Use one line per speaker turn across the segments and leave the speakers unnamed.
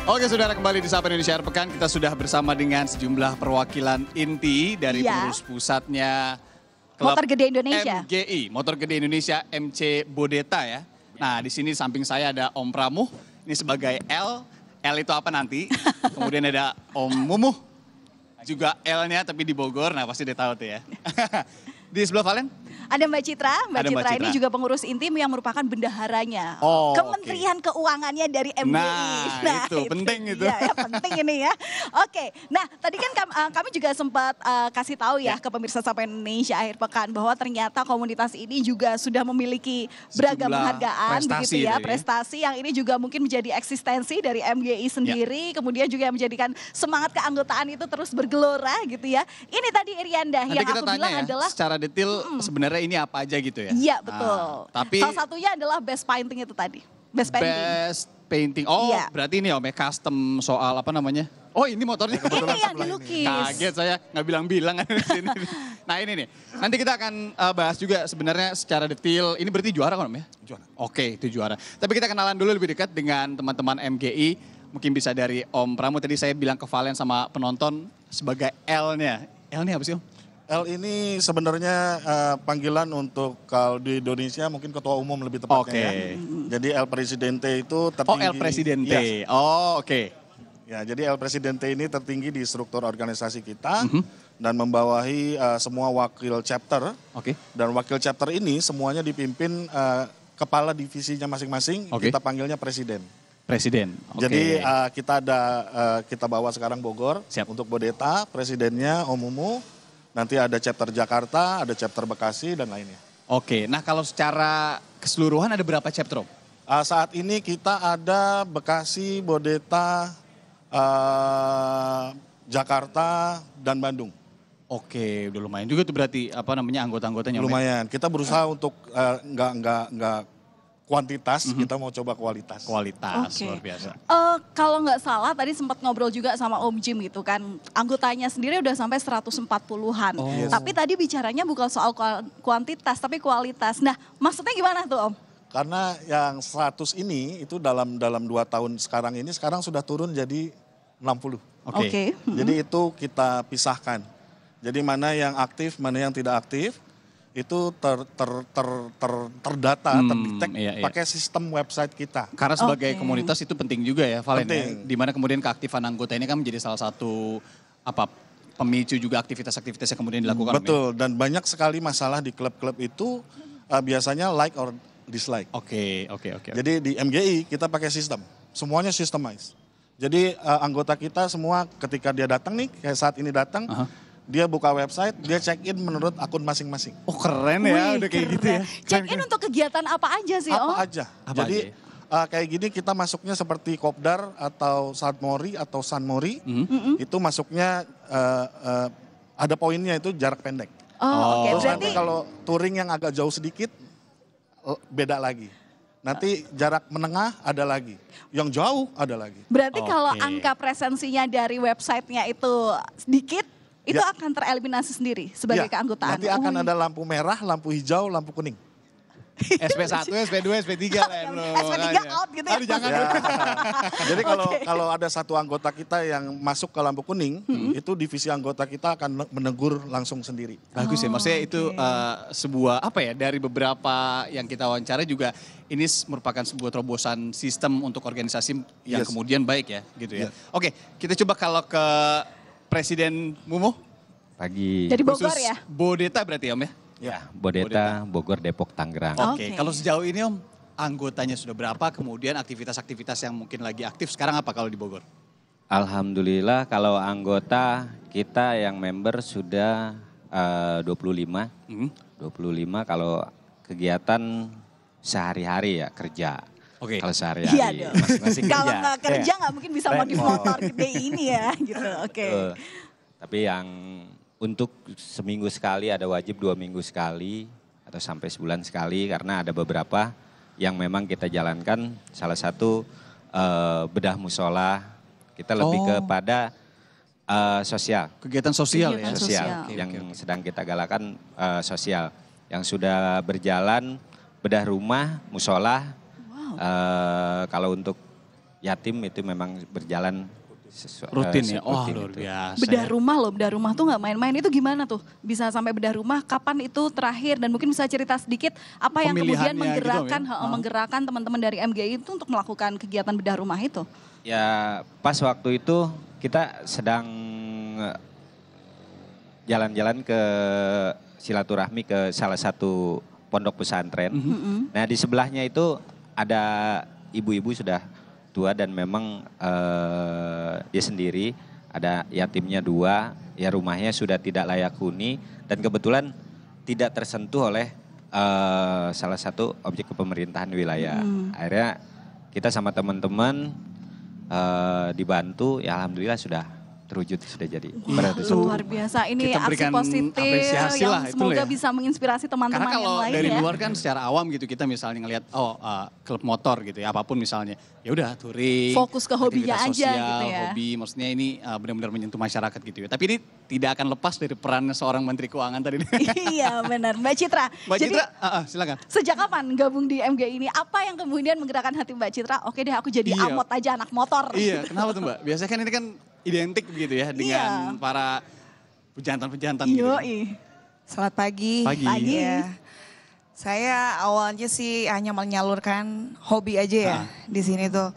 Oke saudara, kembali di Sapa Indonesia Akhir Pekan. Kita sudah bersama dengan sejumlah perwakilan inti dari pengurus pusatnya Klub
Motor Gede Indonesia.
MGI, Motor Gede Indonesia MC Bodeta ya. Nah di sini samping saya ada Om Pramuh, ini sebagai L. L itu apa nanti? Kemudian ada Om Mumuh, juga L-nya tapi di Bogor, nah pasti dia tahu tuh ya. Di sebelah Valen?
Ada Mbak Citra. Mbak
Ada Mbak
Citra ini
Citra.
juga pengurus intim yang merupakan bendaharanya.
Oh,
Kementerian Keuangannya dari MGI.
Nah, itu penting itu.
Iya, ya, penting ini ya. Oke, nah tadi kan kami juga sempat kasih tahu ya ke pemirsa Sapa Indonesia Akhir Pekan bahwa ternyata komunitas ini juga sudah memiliki beragam
Sejumlah
penghargaan
prestasi
begitu ya.
dari-
Prestasi yang ini juga mungkin menjadi eksistensi dari MGI sendiri. Kemudian juga yang menjadikan semangat keanggotaan itu terus bergelora gitu ya. Ini tadi Irianda
Nanti
yang
kita
aku
tanya
bilang
ya,
adalah
secara detail sebenarnya ini apa aja gitu ya.
iya betul.
Nah, tapi
salah satunya adalah best painting itu tadi. Best painting.
best painting. Oh,
Iya.
berarti ini Om ya custom soal apa namanya? Oh, ini motornya.
Ini yang dilukis.
Kaget saya nggak bilang-bilang di sini. Nah ini nih, nanti kita akan bahas juga sebenarnya secara detail. Ini berarti juara kan Om ya?
Juara.
Oke, itu juara. Tapi kita kenalan dulu lebih dekat dengan teman-teman MGI. Mungkin bisa dari Om Pramu, tadi saya bilang ke Valen sama penonton sebagai L-nya. L-nya apa sih Om?
L ini sebenarnya panggilan untuk kalau di Indonesia mungkin ketua umum lebih tepatnya
Oke.
ya. Jadi El Presidente itu tertinggi.
Oh, El Presidente.
Iya.
Oh, oke.
Ya, jadi El Presidente ini tertinggi di struktur organisasi kita dan membawahi semua wakil chapter.
Oke.
Dan wakil chapter ini semuanya dipimpin kepala divisinya masing-masing.
Oke.
Kita panggilnya presiden.
Presiden. Oke.
Jadi kita bawa sekarang Bogor.
Siap.
Untuk Bodeta, presidennya Om Mumu. Nanti ada chapter Jakarta, ada chapter Bekasi dan lainnya.
Oke, nah kalau secara keseluruhan ada berapa chapter Om?
Saat ini kita ada Bekasi, Bodeta, Jakarta, dan Bandung.
Oke, udah lumayan juga tuh berarti apa namanya anggota-anggotanya Om ya?
Lumayan. Kita berusaha untuk nggak kuantitas, kita mau coba kualitas.
Kualitas
Oke.
luar biasa.
Kalau nggak salah tadi sempat ngobrol juga sama Om Jim gitu kan. Anggotanya sendiri udah sampai 140-an.
Yes.
Tapi tadi bicaranya bukan soal kuantitas tapi kualitas. Nah maksudnya gimana tuh Om?
Karena yang 100 ini itu dalam 2 tahun sekarang sudah turun jadi 60.
Oke.
Jadi itu kita pisahkan. Jadi mana yang aktif, mana yang tidak aktif, itu terdata, terdetek
iya.
pakai sistem website kita.
Karena sebagai
Oke.
komunitas itu penting juga ya Valen ya.
Penting.
Dimana kemudian keaktifan anggota ini kan menjadi salah satu pemicu juga aktivitas-aktivitas yang kemudian dilakukan Om ya?
Betul, dan banyak sekali masalah di klub-klub itu biasanya like or dislike.
Oke.
Jadi di MGI kita pakai sistem, semuanya systemized. Jadi anggota kita semua ketika dia datang nih, kayak saat ini datang, dia buka website, dia check in menurut akun masing-masing.
Oh keren ya,
Wih,
udah kayak gitu ya.
Check in untuk kegiatan apa aja sih Om?
Apa aja.
Apa
Jadi kayak gini kita masuknya seperti Kopdar atau Satmori atau Sanmori, itu masuknya ada poinnya itu jarak pendek.
Oh, oke.
Terus
Berarti
nanti kalau touring yang agak jauh sedikit, beda lagi. Nanti jarak menengah ada lagi, yang jauh ada lagi.
Berarti kalau
Oke.
angka presensinya dari websitenya itu sedikit, itu
Ya.
akan tereliminasi sendiri sebagai
Ya,
keanggotaan.
nanti akan
Wih.
ada lampu merah, lampu hijau, lampu kuning.
SP1, SP2, SP3 lah ya.
SP3 out gitu ya.
Aduh jangan.
Ya. Jadi kalau ada satu anggota kita yang masuk ke lampu kuning, itu divisi anggota kita akan menegur langsung sendiri.
Bagus ya, maksudnya itu sebuah apa ya, dari beberapa yang kita wawancara juga ini merupakan sebuah terobosan sistem untuk organisasi yang
Yes.
kemudian baik ya gitu ya.
Yes.
Oke, kita coba kalau ke Presiden Mumu.
Pagi.
Dari Bogor
Khusus
ya?
Bodeta berarti Om ya?
Ya, Bodeta, Bogor, Depok, Tangerang.
Oke,
Oke.
kalau sejauh ini Om, anggotanya sudah berapa, kemudian aktivitas-aktivitas yang mungkin lagi aktif sekarang apa kalau di Bogor?
Alhamdulillah kalau anggota kita yang member sudah 25. 25 kalau kegiatan sehari-hari ya kerja.
Oke.
Kalau sehari-hari
Iya dong.
masing-masing kerja.
Kalau nggak kerja nggak mungkin bisa modif
Repot.
motor gede ini ya gitu. Oke.
Betul. Tapi yang untuk seminggu sekali ada wajib 2 minggu sekali atau sampai sebulan sekali karena ada beberapa yang memang kita jalankan. Salah satu bedah musola, kita lebih kepada sosial.
Kegiatan sosial ya?
Kegiatan
Sosial
sosial.
yang sedang kita galakan sosial. Yang sudah berjalan bedah rumah, musola. Kalau untuk yatim itu memang berjalan
Rutin ya? Oh
rutin
luar
itu.
biasa.
Bedah
ya.
rumah loh, bedah rumah tuh nggak main-main. Itu gimana tuh? Bisa sampai bedah rumah, kapan itu terakhir? Dan mungkin bisa cerita sedikit apa yang kemudian
Pemilihannya
menggerakkan,
gitu, ya?
menggerakkan teman-teman dari MGI itu untuk melakukan kegiatan bedah rumah itu?
Ya pas waktu itu kita sedang jalan-jalan ke silaturahmi ke salah satu pondok pesantren. Nah di sebelahnya itu ada ibu-ibu sudah tua dan memang dia sendiri, ada yatimnya 2, ya rumahnya sudah tidak layak huni dan kebetulan tidak tersentuh oleh salah satu objek kepemerintahan wilayah. Akhirnya kita sama teman-teman dibantu, ya alhamdulillah sudah terwujud, sudah jadi.
Luar biasa, ini
Kita
aksi
berikan
positif
apresiasi
yang
lah, itu
semoga
ya.
bisa menginspirasi
Karena
teman-teman yang
kalau
lain
dari
ya.
luar kan secara awam gitu kita misalnya ngelihat klub motor gitu ya apapun misalnya ya udah touring
Fokus ke hobinya
aktivitas
aja
sosial,
gitu ya.
hobi maksudnya ini benar-benar menyentuh masyarakat gitu ya tapi ini tidak akan lepas dari perannya seorang Menteri Keuangan tadi.
Iya benar, Mbak Citra.
Mbak
Jadi
Citra silakan.
sejak kapan gabung di MGI ini? Apa yang kemudian menggerakkan hati Mbak Citra? Oke deh aku jadi
Iya.
amot aja anak motor.
Iya kenapa tuh Mbak biasanya kan ini kan identik begitu ya dengan
Iya.
para pejantan-pejantan gitu.
Yoi.
Selamat pagi.
Pagi.
Pagi.
Ya. Saya awalnya sih hanya menyalurkan hobi aja ya di sini tuh.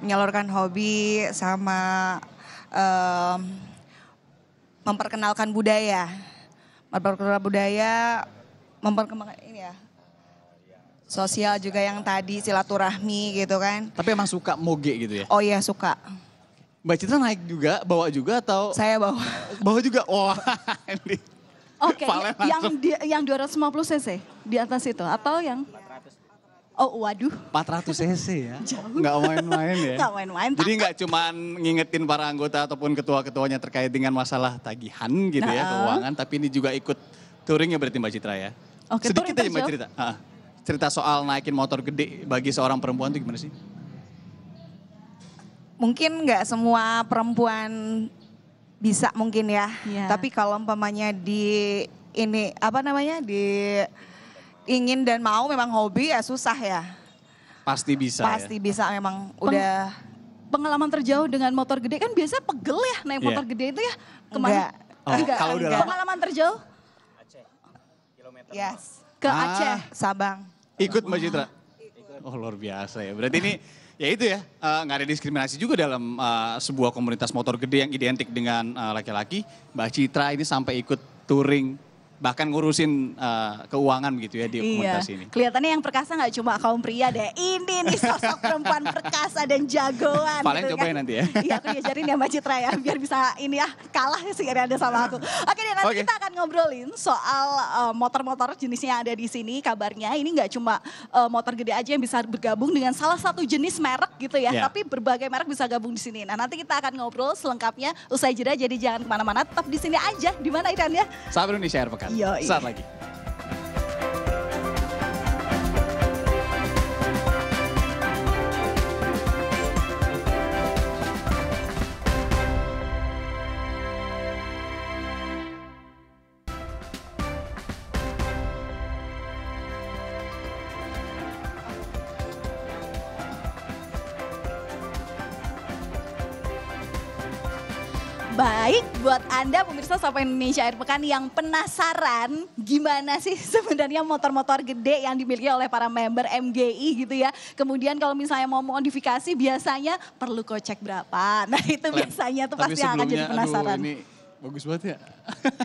Menyalurkan hobi sama memperkenalkan budaya. Memperkenalkan budaya, memperkembangkan ini ya. Sosial juga yang tadi silaturahmi gitu kan.
Tapi emang suka moge gitu ya.
Oh iya suka.
Mbak Citra naik juga, bawa juga atau
Saya bawa.
bawa juga? Wah ini.
Oke,
Valen langsung.
yang 250 cc di atas itu atau yang 400? Oh waduh,
400 cc ya. Nggak main-main ya.
nggak main-main.
Jadi nggak cuman ngingetin para anggota ataupun ketua-ketuanya terkait dengan masalah tagihan gitu ya, keuangan. Tapi ini juga ikut touring ya berarti Mbak Citra ya.
Oke,
Sedikit
touring
aja Mbak
terjauh.
cerita. Cerita soal naikin motor gede bagi seorang perempuan itu gimana sih?
Mungkin nggak semua perempuan bisa mungkin ya.
Iya.
Tapi kalau umpamanya di ini apa namanya di ingin dan mau memang hobi ya susah ya.
Pasti bisa
Pasti
ya.
bisa memang udah
Pengalaman terjauh dengan motor gede kan biasanya pegel ya naik
Iya.
motor gede itu ya.
enggak.
Oh, kalau udah lama.
Pengalaman terjauh
Yes.
ke
Ah.
Aceh.
Sabang.
Ikut Mbak Citra? Oh luar biasa ya. Berarti ini ya itu ya, nggak ada diskriminasi juga dalam sebuah komunitas motor gede yang identik dengan laki-laki. Mbak Citra ini sampai ikut touring, bahkan ngurusin keuangan gitu ya di komunitas ini.
Kelihatannya yang perkasa nggak cuma kaum pria deh. Ini nih sosok perempuan perkasa dan jagoan.
Paling
gitu
cobain
kan.
nanti ya.
Iya aku diajarin ya Mbak Citra ya, biar bisa ini ya kalah sih ada sama aku. Oke deh nanti
Oke.
kita akan ngobrolin soal motor-motor jenisnya yang ada di sini. Kabarnya ini nggak cuma motor gede aja yang bisa bergabung dengan salah satu jenis merek gitu ya.
Ya.
Tapi berbagai merek bisa gabung di sini. Nah nanti kita akan ngobrol selengkapnya usai jeda. Jadi jangan kemana-mana, tetap di sini aja. Di mana Iran ya?
Sahabat Indonesia Air Pekan.
Yoi.
Saat lagi.
Baik, buat Anda pemirsa Sapa Indonesia Akhir Pekan yang penasaran gimana sih sebenarnya motor-motor gede yang dimiliki oleh para member MGI gitu ya. Kemudian kalau misalnya mau modifikasi biasanya perlu kocek berapa. Nah itu biasanya tuh
Tapi
pasti yang akan jadi
sebelumnya,
penasaran.
aduh ini bagus banget ya.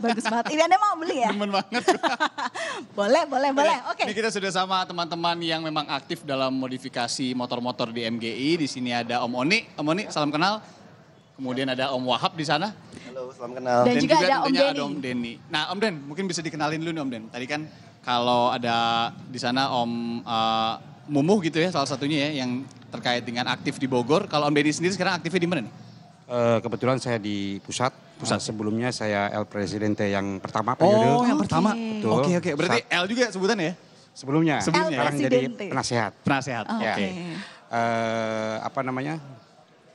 Bagus banget. Ini Anda mau beli ya?
Demen banget.
boleh. Oke.
Ini kita sudah sama teman-teman yang memang aktif dalam modifikasi motor-motor di MGI. Di sini ada Om Oni. Om Oni, salam kenal. Kemudian ada Om Wahab di sana.
Halo, salam kenal.
Dan juga ada Om
tentunya
Denny.
ada Om Denny. Nah Om Den, mungkin bisa dikenalin dulu nih Om Den. Tadi kan kalau ada di sana Om Mumuh gitu ya salah satunya ya yang terkait dengan aktif di Bogor. Kalau Om Denny sendiri sekarang aktifnya di mana nih?
Kebetulan saya di pusat. Sebelumnya saya El Presidente yang pertama
Oh
periode.
yang pertama.
Betul.
Oke. Berarti L juga sebutan ya?
Sebelumnya.
Sebelumnya.
Sekarang
El
jadi
Presidente.
penasehat.
Penasehat.
Oke.
Oke.
Apa namanya?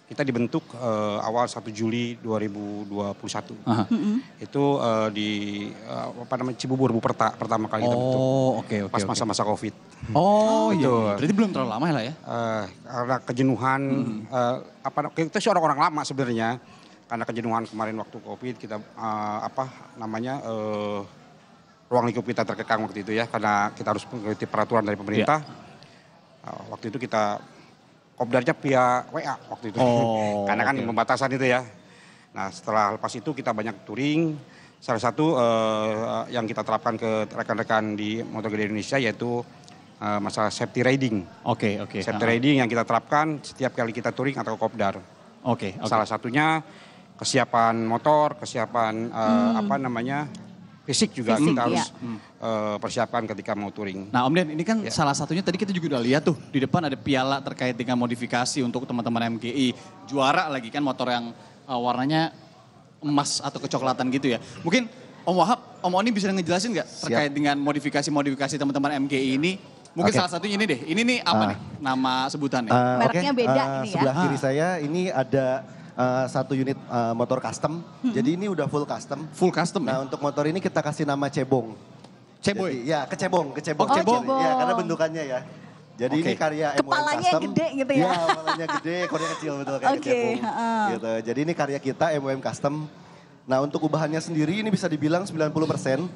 kita dibentuk awal 1 Juli 2021. Itu di Cibubur pertama kali kita bentuk.
Oke.
Pas masa-masa Covid.
Oh iya.
Betul.
Berarti belum terlalu lama ya lah ya?
Karena kejenuhan, kita sih orang-orang lama sebenarnya. Karena kejenuhan kemarin waktu Covid kita ruang lingkup kita terkekang waktu itu ya. Karena kita harus mengikuti peraturan dari pemerintah. Waktu itu kita kopdarnya via WA waktu itu. Karena kan pembatasan itu ya. Nah setelah lepas itu kita banyak touring. Salah satu yang kita terapkan ke rekan-rekan di Motor Gede Indonesia yaitu masalah safety riding.
Oke.
Safety riding yang kita terapkan setiap kali kita touring atau kopdar.
Oke.
Salah satunya kesiapan motor, kesiapan fisik juga kita harus persiapkan ketika mau touring.
Nah Om Den, ini kan salah satunya tadi kita juga udah lihat tuh, di depan ada piala terkait dengan modifikasi untuk teman-teman MGI. Juara lagi kan motor yang warnanya emas atau kecoklatan gitu ya. Mungkin Om Wahab, Om Oni bisa ngejelasin nggak terkait dengan modifikasi-modifikasi teman-teman MGI ini? Mungkin salah satunya ini deh, ini nih apa nih nama sebutannya?
Mereknya beda ini ya.
Sebelah kiri saya ini ada satu unit motor custom. Jadi ini udah full custom.
Full custom ya?
Nah untuk motor ini kita kasih nama Cebong.
Ceboy?
Jadi, ya kecebong.
Cebong.
Ya karena bentukannya ya. Jadi ini karya MOM
Kepalanya
Custom.
gede gitu ya?
Iya kepalanya gede, kornya kecil betul kayak kecebong. Gitu. Jadi ini karya kita MOM Custom. Nah untuk ubahannya sendiri ini bisa dibilang 90%. 90%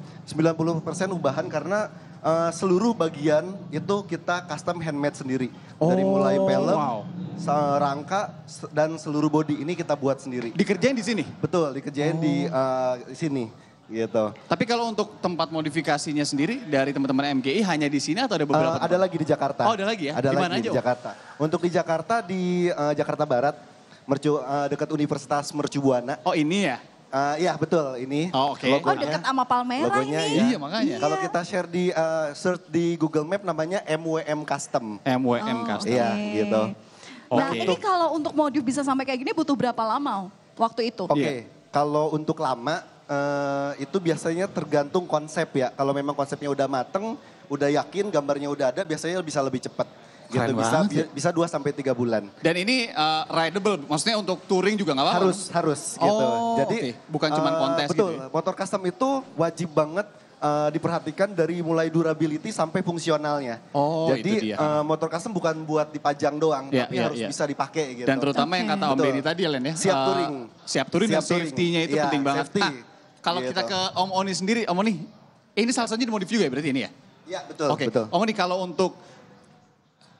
ubahan karena seluruh bagian itu kita custom handmade sendiri. Dari mulai pelek, rangka, dan seluruh body ini kita buat sendiri.
Dikerjain di sini?
Betul, dikerjain di sini. Gitu.
Tapi kalau untuk tempat modifikasinya sendiri dari teman-teman MGI hanya di sini atau ada beberapa tempat?
Ada lagi di Jakarta.
Oh ada lagi ya?
Ada
Dimana
lagi
aja,
di Jakarta. Untuk di Jakarta di Jakarta Barat, dekat Universitas Mercubuana.
Oh ini ya?
Iya betul ini.
Oh oke.
Oh dekat sama Palmera
logonya,
ini.
Ya.
Iya makanya.
Kalau kita share di search di Google Map namanya MWM Custom.
MWM Custom.
Iya gitu.
Nah
Oke.
ini kalau untuk modif bisa sampai kayak gini butuh berapa lama waktu itu?
Oke, kalau untuk lama itu biasanya tergantung konsep ya. Kalau memang konsepnya udah mateng, udah yakin gambarnya udah ada, biasanya bisa lebih cepat. Gitu. Bisa 2 sampai 3 bulan.
Dan ini rideable, maksudnya untuk touring juga nggak apa-apa?
Harus gitu. Jadi
bukan cuma kontes
betul,
gitu ya?
motor custom itu wajib banget diperhatikan dari mulai durability sampai fungsionalnya.
Oh,
jadi
itu dia.
Motor custom bukan buat dipajang doang, tapi harus bisa dipakai gitu.
Dan terutama yang kata Om Benny tadi Len ya.
Siap touring.
Siap touring dan safety-nya itu penting banget.
Safety.
Nah, kalau kita ke Om Oni sendiri, Om Oni, ini salah satunya dimodif juga ya berarti ini ya?
Iya betul.
Oke,
Betul.
Om Oni kalau untuk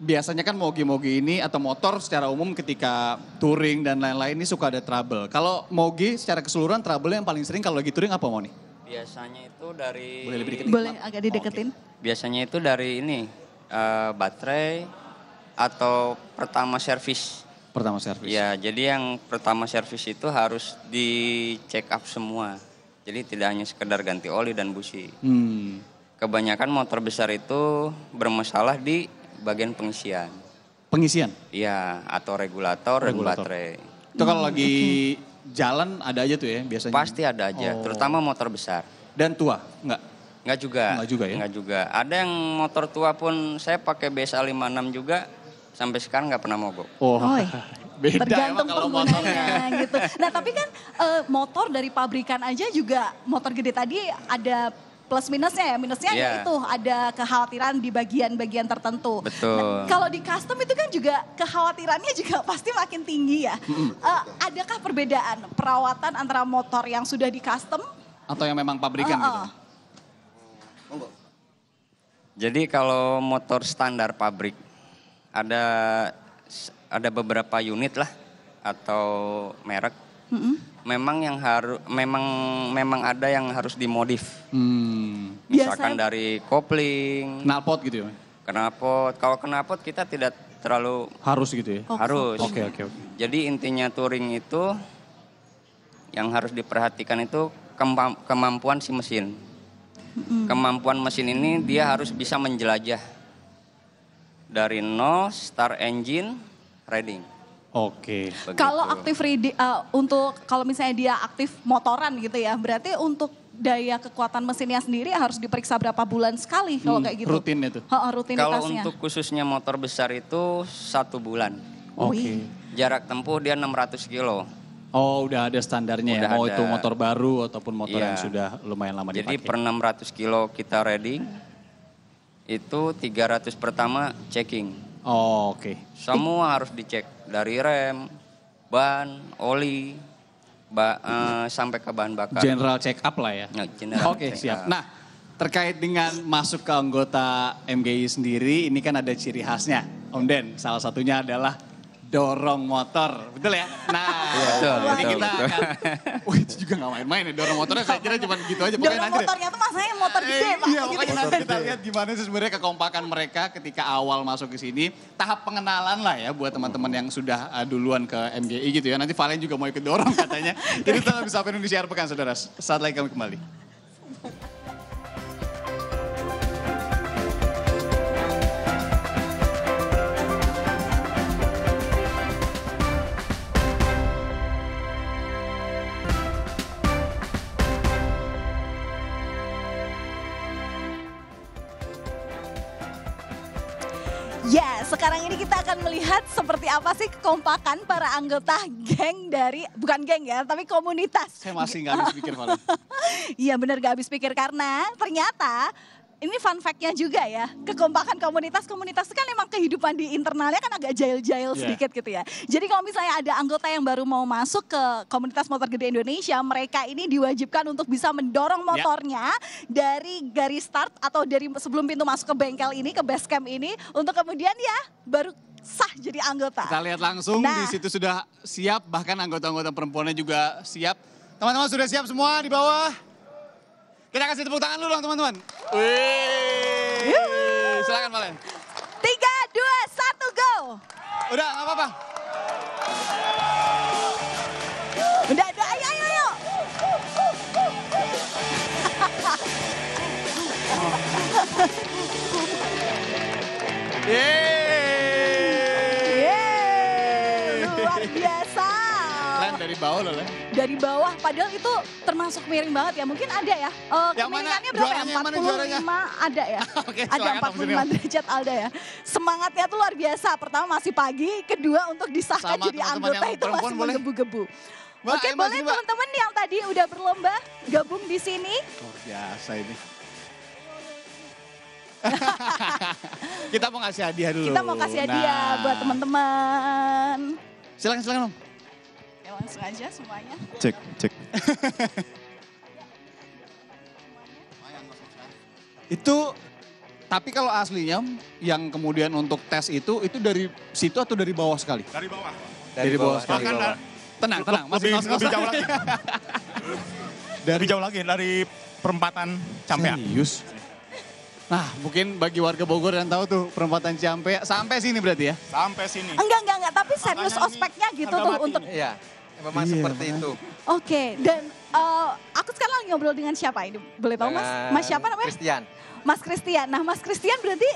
biasanya kan moge-moge ini atau motor secara umum ketika touring dan lain-lain ini suka ada trouble. Kalau moge secara keseluruhan trouble yang paling sering kalau lagi touring apa Om Oni?
Biasanya itu dari...
Boleh lebih dikit?
Boleh agak dideketin.
Biasanya itu dari ini, baterai atau pertama servis.
Pertama servis.
Ya, jadi yang pertama servis itu harus di check up semua. Jadi tidak hanya sekedar ganti oli dan busi. Kebanyakan motor besar itu bermasalah di bagian pengisian.
Pengisian?
Iya, atau regulator. Regulatory.
Itu kalau lagi jalan ada aja tuh ya biasanya?
Pasti ada aja, terutama motor besar.
Dan tua? Enggak?
Enggak juga.
Enggak juga ya?
Enggak juga. Ada yang motor tua pun saya pakai BSA 56 juga sampai sekarang nggak pernah mogok.
Oh, beda
Tergantung
emang kalau motornya.
penggunanya gitu. Nah tapi kan motor dari pabrikan aja juga motor gede tadi ada plus minusnya ya. Minusnya ya itu ada kekhawatiran di bagian-bagian tertentu.
Betul.
Nah, kalau di custom itu kan juga kekhawatirannya juga pasti makin tinggi ya. Adakah perbedaan perawatan antara motor yang sudah di custom?
Atau yang memang pabrikan gitu?
Jadi kalau motor standar pabrik ada beberapa unit lah atau merek. Memang yang harus memang ada yang harus dimodif. Misalkan dari kopling,
knalpot gitu ya.
Knalpot. Kalau knalpot kita tidak terlalu
harus gitu ya.
Harus.
Oke.
Jadi intinya touring itu yang harus diperhatikan itu kemampuan si mesin. Kemampuan mesin ini dia harus bisa menjelajah dari nol, start engine, riding.
Oke.
Kalau aktif untuk kalau misalnya dia aktif motoran gitu ya, berarti untuk daya kekuatan mesinnya sendiri harus diperiksa berapa bulan sekali kalau kayak gitu.
Rutin itu.
Kalau
Rutinitasnya.
untuk khususnya motor besar itu 1 bulan.
Oke.
jarak tempuh dia 600 kilo.
Oh, udah ada standarnya
Udah
ya, mau
ada.
itu motor baru ataupun motor
Iya.
yang sudah lumayan lama
Jadi
dipakai.
per 600 kilo kita riding, itu 300 pertama checking.
Oh, oke.
Semua harus dicek, dari rem, ban, oli, sampai ke bahan bakar.
General check up lah ya.
Ya, general
Oke,
check
siap.
up.
Nah, terkait dengan masuk ke anggota MGI sendiri, ini kan ada ciri khasnya, Om Den. Salah satunya adalah dorong motor, betul ya? Nah,
betul,
ini
betul,
kita
betul.
akan, wah itu juga gak main-main ya, dorong motornya saya kira cuma gitu aja. Pokoknya
Dorong
nanti deh.
motornya tuh masanya motor gede Pak.
Iya,
Gitu.
pokoknya nanti kita lihat gimana sih sebenarnya kekompakan mereka ketika awal masuk ke sini. Tahap pengenalan lah ya buat teman-teman yang sudah duluan ke MGI gitu ya. Nanti Valen juga mau ikut dorong katanya. Ini tetap bisa Indonesia Air Pekan, saudara. Saat lagi kami kembali.
Ya, sekarang ini kita akan melihat seperti apa sih kekompakan para anggota geng dari, bukan geng ya, tapi komunitas.
Saya masih nggak habis pikir, Valen.
Iya benar gak habis pikir karena ternyata ini fun fact-nya juga ya. Kekompakan komunitas kan emang kehidupan di internalnya kan agak jail-jail sedikit gitu ya. Jadi kalau misalnya ada anggota yang baru mau masuk ke komunitas motor gede Indonesia, mereka ini diwajibkan untuk bisa mendorong motornya dari garis start atau dari sebelum pintu masuk ke bengkel ini, ke base camp ini, untuk kemudian ya baru sah jadi anggota.
Kita lihat langsung di situ sudah siap, bahkan anggota-anggota perempuannya juga siap. Teman-teman sudah siap semua di bawah? Kita kasih tepuk tangan dulu dong teman-teman. Wih, silakan Valen.
3, 2, 1, go.
Udah, nggak apa-apa.
Udah, ayo. Yeay, luar biasa.
Len dari bawah loh, Len.
Dari bawah, padahal itu termasuk miring banget ya. Mungkin ada ya.
Yang mana?
Kemiringannya berapa ya?
Juaranya yang mana juaranya?
45 ada ya.
Oke,
Ada
silakan, Om
45
Sunil.
derajat ada ya. Semangatnya tuh luar biasa. Pertama masih pagi, kedua untuk disahkan
Sama
jadi
teman-teman
anggota
yang
itu
perempuan
masih
boleh?
menggebu-gebu.
Mbak,
Oke,
ayo, Mbak,
boleh
sini, Mbak.
teman-teman yang tadi udah berlomba gabung di sini.
Luar biasa ini. Kita mau ngasih hadiah dulu.
Kita mau kasih hadiah buat teman-teman.
Silakan Om.
Ya langsung aja semuanya.
Cek.
Itu, tapi kalau aslinya yang kemudian untuk tes itu dari situ atau dari bawah sekali?
Dari bawah.
Dari bawah sekali.
Bahkan
Tenang, masih
lebih jauh lagi. Dari jauh lagi, dari perempatan Campean.
Serius? Nah, mungkin bagi warga Bogor yang tahu tuh perempatan Ciampea sampai sini berarti ya?
Sampai sini.
Enggak, tapi serius
Makanya ini
ospeknya gitu
harga
tuh
mati.
untuk.
Iya, memang seperti itu.
Oke, dan aku sekarang lagi ngobrol dengan siapa ini? Boleh tahu Mas? Mas siapa namanya?
Christian.
Mas Christian. Nah, Mas Christian berarti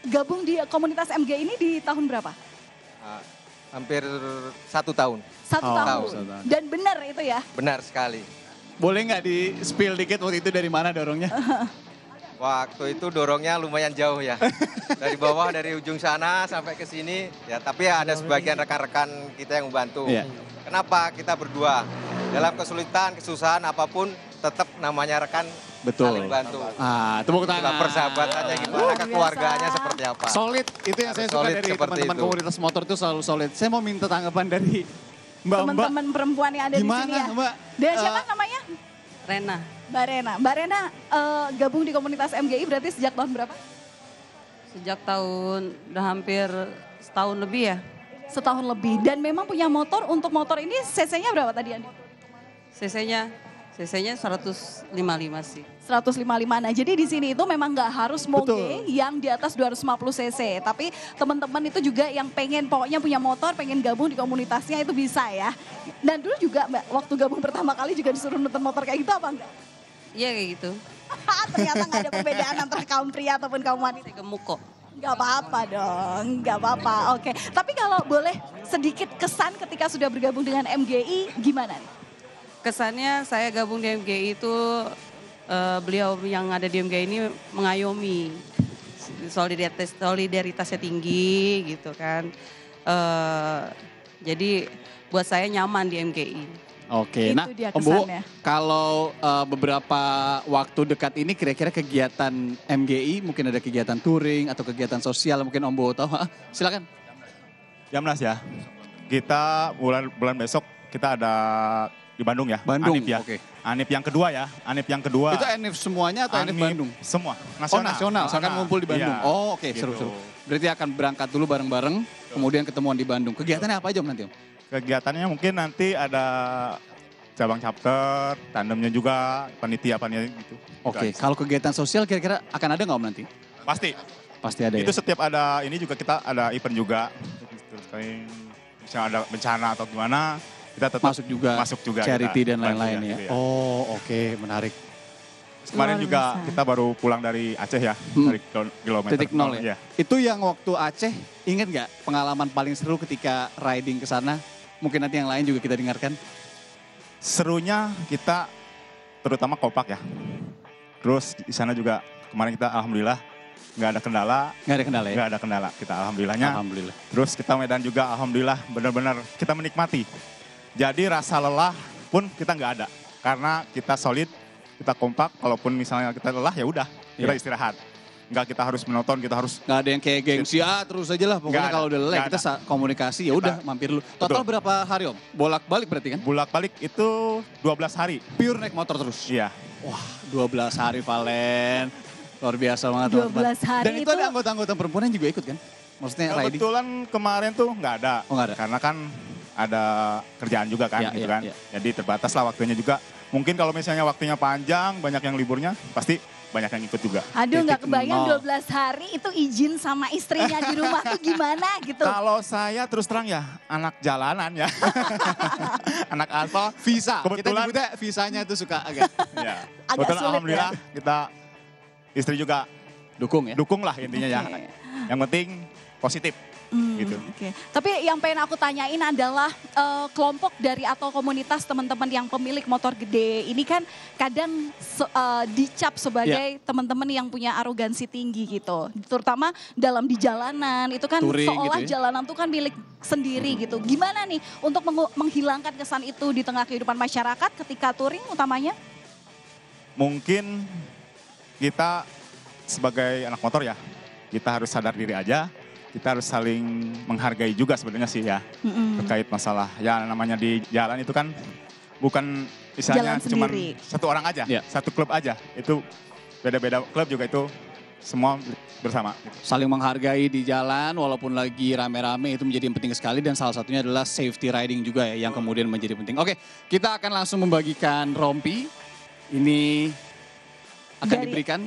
gabung di komunitas MG ini di tahun berapa?
Hampir 1 tahun.
1 tahun. Dan benar itu ya?
Benar sekali.
Boleh nggak di spill dikit waktu itu dari mana dorongnya?
Waktu itu dorongnya lumayan jauh ya. Dari bawah, dari ujung sana sampai ke sini. Ya, tapi ada sebagian rekan-rekan kita yang membantu.
Iya.
Kenapa kita berdua? Dalam kesulitan, kesusahan apapun tetap namanya rekan
Betul.
saling bantu.
Tepuk
Itulah
tangan.
persahabatannya gimana, keluarganya seperti apa.
Solid, itu yang saya
Harus
suka
solid
dari
seperti
teman-teman
itu.
komunitas motor itu selalu solid. Saya mau minta tanggapan dari Mbak-mbak.
Teman-teman perempuan yang ada di
Gimana,
sini ya.
Mbak?
Dan siapa namanya?
Rena,
Mbak Rena gabung di komunitas MGI berarti sejak tahun berapa?
sejak tahun udah hampir setahun lebih ya.
Setahun lebih. Dan memang punya motor, untuk motor ini cc-nya berapa tadi Andi?
CC-nya 155 sih.
155. Nah, jadi di sini itu memang nggak harus moge
Betul.
yang di atas 250 cc. Tapi teman-teman itu juga yang pengen pokoknya punya motor, pengen gabung di komunitasnya itu bisa ya. Dan dulu juga Mbak, waktu gabung pertama kali juga disuruh nonton motor kayak gitu apa enggak?
Iya kayak gitu.
Ternyata nggak ada perbedaan antara kaum pria ataupun kaum wanita.
Saya gemuk kok.
Gak apa-apa dong, gak apa-apa. Oke, tapi kalau boleh sedikit kesan ketika sudah bergabung dengan MGI gimana nih?
Kesannya saya gabung di MGI itu beliau yang ada di MGI ini mengayomi. Solidaritasnya tinggi gitu kan. Jadi buat saya nyaman di MGI.
Oke,
Itu
nah
dia
Om Bu,
kesannya.
kalau beberapa waktu dekat ini kira-kira kegiatan MGI, mungkin ada kegiatan touring atau kegiatan sosial, mungkin Om Bu tahu. Silakan.
Jamnas ya. Kita bulan besok kita ada di Bandung ya.
Bandung,
Anip ya.
oke.
Anip yang kedua ya. Anip yang kedua.
Itu Anif semuanya atau Anif Bandung?
Semua.
Oh nasional, akan ngumpul di Bandung.
Iya,
Oh oke,
gitu.
seru-seru. Berarti akan berangkat dulu bareng-bareng, kemudian ketemuan di Bandung. Kegiatannya apa aja Om nanti Om?
Kegiatannya mungkin nanti ada cabang chapter, tandemnya juga, panitia gitu.
Oke,
Guys.
kalau kegiatan sosial kira-kira akan ada nggak Om nanti?
Pasti.
Pasti ada
Itu
ya?
setiap ada ini juga kita ada event juga. Terus kayak misalnya ada bencana atau gimana, kita tetap
Masuk juga, charity
kita
dan
bantu
lain-lain ya.
gitu
Oh oke, menarik.
Kemarin
Luar
juga
biasa.
kita baru pulang dari Aceh ya, dari kilometer
Titik nol ya?
Iya.
Itu yang waktu Aceh, ingat nggak pengalaman paling seru ketika riding ke sana? Mungkin nanti yang lain juga kita dengarkan.
Serunya kita terutama kompak ya. Terus di sana juga kemarin kita alhamdulillah nggak ada kendala.
Nggak ada kendala ya?
Nggak ada kendala, kita alhamdulillahnya.
Alhamdulillah.
Terus kita Medan juga alhamdulillah benar-benar kita menikmati. Jadi rasa lelah pun kita nggak ada. Karena kita solid, kita kompak, kalaupun misalnya kita lelah ya udah, kita
Iya.
istirahat. Nggak kita harus menonton, kita harus
Nggak ada yang kayak gengsi, terus aja lah. Pokoknya
Nggak ada,
kalau udah lelah
nggak
kita komunikasi, ya udah mampir dulu. Total
Betul.
berapa hari Om? Bolak-balik berarti kan?
bolak-balik itu 12 hari.
Pure naik motor terus?
Iya.
Wah 12 hari Valen. Luar biasa banget
12
teman-teman.
hari
Dan itu
itu-
ada anggota-anggota perempuan yang juga ikut kan? Maksudnya riding?
Kebetulan kemarin tuh nggak ada.
Oh, nggak ada.
Karena kan ada kerjaan juga kan
Iya,
gitu
iya,
kan.
iya.
Jadi terbatas lah waktunya juga. Mungkin kalau misalnya waktunya panjang, banyak yang liburnya, pasti banyak yang ikut juga.
Aduh nggak
Titik
kebayang
nol.
12 hari itu izin sama istrinya di rumah tuh gimana gitu.
Kalau saya terus terang ya, anak jalanan ya. Anak aspal.
Visa, kita
Kebetulan,
nyebutnya visanya itu suka agak
ya.
Agak
Kebetulan
sulit
alhamdulillah kita istri juga
dukung ya.
dukung lah intinya ya.
Oke.
Yang penting positif gitu.
Oke. Tapi yang pengen aku tanyain adalah kelompok dari atau komunitas teman-teman yang pemilik motor gede ini kan kadang dicap sebagai teman-teman yang punya arogansi tinggi gitu. Terutama dalam di jalanan itu kan
Touring
seolah
gitu ya.
jalanan tuh kan milik sendiri gitu. Gimana nih untuk menghilangkan kesan itu di tengah kehidupan masyarakat ketika touring utamanya?
Mungkin kita sebagai anak motor ya, kita harus sadar diri aja, kita harus saling menghargai juga sebenarnya sih ya. Terkait masalah, ya namanya di jalan itu kan bukan misalnya
Jalan
cuma
sendiri.
satu orang aja,
Iya.
satu klub aja. Itu beda-beda klub juga itu semua bersama.
Saling menghargai di jalan walaupun lagi rame-rame itu menjadi yang penting sekali dan salah satunya adalah safety riding juga ya yang kemudian menjadi penting. Oke, kita akan langsung membagikan rompi. Ini akan
Dari-
diberikan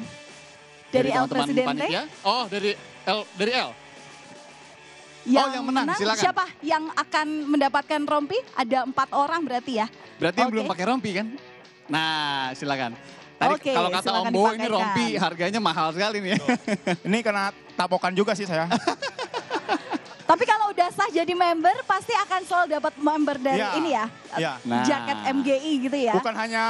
dari El
teman-teman
Presidente?
panitia. Oh, dari L. yang menang, silakan.
Siapa yang akan mendapatkan rompi? Ada 4 orang berarti ya?
Berarti yang
Oke.
belum pakai rompi kan? Nah, silakan. Tadi
Oke,
kalau kata Om
silakan
Bo ini
dipakaikan.
rompi harganya mahal sekali nih.
Ini karena tabokan juga sih saya.
Tapi kalau udah sah jadi member pasti akan selalu dapat member dari
Iya,
ini ya?
iya.
Nah.
Jaket MGI gitu ya?
Bukan hanya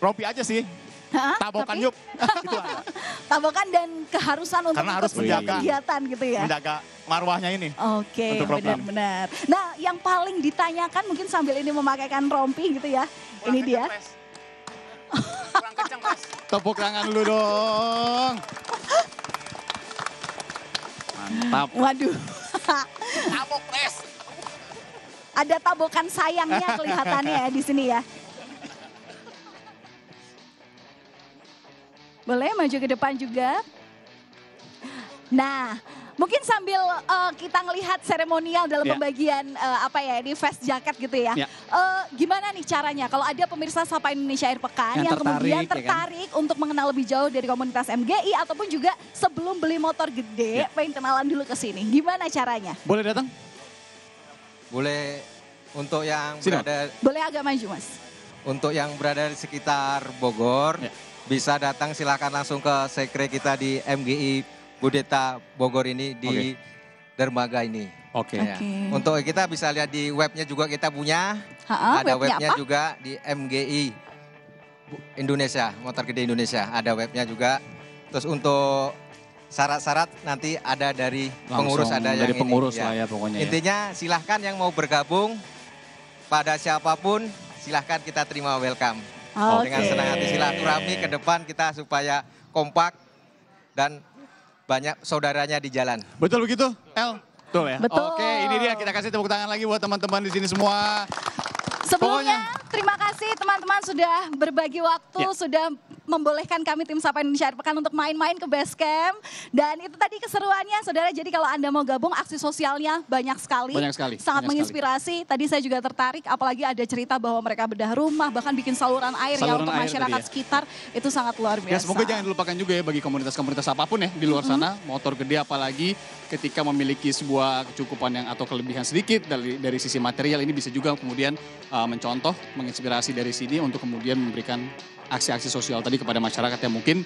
rompi aja sih,
Hah?
tabokan
Tapi
yuk. Gitu aja.
tabokan dan keharusan untuk
Karena
ikut
harus
setiap
menjaga.
kegiatan gitu ya?
Menjaga marwahnya ini.
Oke,
Untuk program.
benar-benar. Nah, yang paling ditanyakan mungkin sambil ini memakaikan rompi gitu ya. Ini dia.
Kurang kencang, Pres.
Tepuk tangan dulu dong. Mantap.
Waduh.
Tabok, Pres.
Ada tabokan sayangnya kelihatannya ya di sini ya. Boleh maju ke depan juga. Nah, mungkin sambil kita ngelihat seremonial dalam
Ya.
pembagian apa ya ini vest jaket gitu ya.
Ya.
Gimana nih caranya kalau ada pemirsa Sapa Indonesia Akhir Pekan
Yang
yang kemudian
tertarik, ya kan?
tertarik untuk mengenal lebih jauh dari komunitas MGI ataupun juga sebelum beli motor gede
Ya.
pengen kenalan dulu ke sini. Gimana caranya?
Boleh datang?
Boleh untuk yang
Sini, Om.
berada
Boleh agak maju Mas.
untuk yang berada di sekitar Bogor
Ya.
bisa datang silakan langsung ke sekre kita di MGI Budeta Bogor ini di dermaga ini.
Oke.
Ya.
Oke.
Untuk kita bisa lihat di webnya juga kita punya.
Ha-ha,
Ada
webnya
webnya
apa?
juga di MGI Indonesia, Motor Gede Indonesia. Ada webnya juga. Terus untuk
syarat-syarat nanti ada dari pengurus,
Langsung
ada yang
dari
ini,
pengurus lah ya pokoknya ya.
Intinya silahkan yang mau bergabung pada siapapun, silahkan kita terima welcome. Dengan senang hati silaturahmi ke depan kita supaya kompak dan banyak saudaranya di jalan.
Betul begitu, El? Betul ya?
Betul.
Oke, ini dia kita kasih tepuk tangan lagi buat teman-teman di sini semua.
Sebelumnya, terima kasih teman-teman sudah berbagi waktu, sudah membolehkan kami tim Sapa Indonesia Akhir Pekan untuk main-main ke Basecamp. Dan itu tadi keseruannya, saudara. Jadi kalau Anda mau gabung, aksi sosialnya banyak sekali.
Banyak sekali.
Sangat
banyak
menginspirasi. Tadi saya juga tertarik, apalagi ada cerita bahwa mereka bedah rumah, bahkan bikin saluran air ya untuk masyarakat sekitar. Itu sangat luar biasa.
Ya, semoga jangan dilupakan juga ya bagi komunitas-komunitas apapun ya di luar sana. Motor gede apalagi ketika memiliki sebuah kecukupan yang atau kelebihan sedikit dari sisi material, ini bisa juga kemudian mencontoh, menginspirasi dari sini untuk kemudian memberikan aksi-aksi sosial tadi kepada masyarakat yang mungkin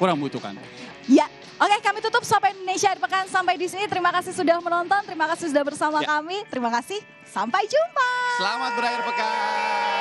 kurang membutuhkan.
Ya, oke, kami tutup Sapa Indonesia Akhir Pekan sampai di sini. Terima kasih sudah menonton, terima kasih sudah bersama kami. Terima kasih, sampai jumpa.
Selamat berakhir pekan.